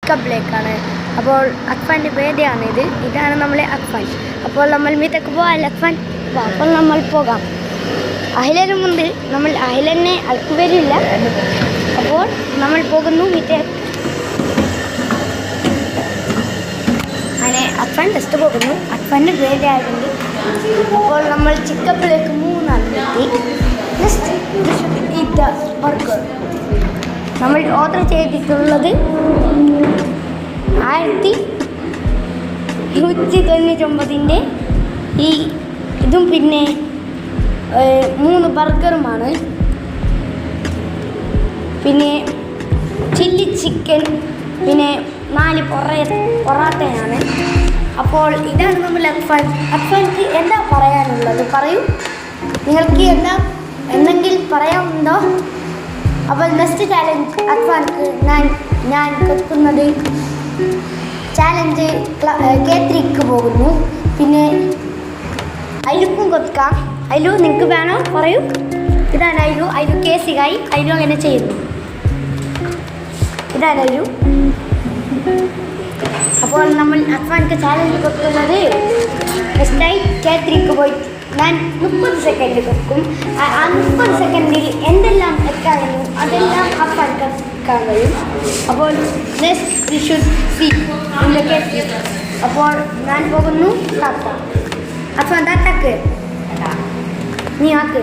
കബിലേക്കാണ്. അപ്പോൾ അക്ഫാൻ്റെ പേടിയാണിത്. ഇതാണ് നമ്മളെ അക്ഫാൻ. അപ്പോൾ നമ്മൾ മീത്തേക്ക് പോകാം. അക്ഫാൻ അപ്പോൾ നമ്മൾ പോകാം. അഹിലന് മുമ്പ് നമ്മൾ അഹിലനെ അൽക്ക് വരില്ല. അപ്പോൾ നമ്മൾ പോകുന്നു മീത്തേ. അങ്ങനെ അക്ഫാൻ ടെസ്റ്റ് പോകുന്നു. അക്ഫാൻ്റെ പേടിയായിട്ടുണ്ട്. അപ്പോൾ നമ്മൾ ചിക്കപ്പിലേക്ക് 3 നെക്സ്റ്റ് ബർഗർ നമ്മൾ ഓർഡർ ചെയ്തിട്ടുള്ളത് 1199 ഈ ഇതും പിന്നെ 3 ബർഗറുമാണ്. പിന്നെ ചില്ലി ചിക്കൻ, പിന്നെ 4 പൊറാട്ടയാണ്. അപ്പോൾ ഇതാണ് നമ്മൾ അക്ഫാൻക്ക് എന്താ പറയാനുള്ളത്? പറയൂ, നിങ്ങൾക്ക് എന്തെങ്കിലും പറയാനുണ്ടോ? അപ്പോൾ നെക്സ്റ്റ് ചാലഞ്ച് അക്ഫാൻക്ക് ഞാൻ കെത്തുന്നത് ചാലഞ്ച് K3ക്ക് പോകുന്നു. പിന്നെ അയിലുക്കും കൊത്തുക്കാം. അയിലു നിങ്ങൾക്ക് വേണോ പറയൂ. ഇതാണ് അയിലു കേസികായി. അയിലു അങ്ങനെ ചെയ്യുന്നു. ഇതാണ് അയിലു. അപ്പോൾ നമ്മൾ അക്ഫാൻക്ക് ചാലഞ്ച് കൊടുക്കുന്നത് നെക്സ്റ്റായി K3ക്ക് പോയി ഞാൻ 30 സെക്കൻഡ് വെക്കും. ആ 30 സെക്കൻഡിൽ എന്തെല്ലാം എത്താൻ കഴിയും അതെല്ലാം അക്ഫാൻക്ക് എത്താൻ കഴിയും. അപ്പോൾ next we should see in the K3. അപ്പോൾ ഞാൻ പോകുന്നു. അക്ഫാൻ താത്താക്ക് നീ ആക്ക്.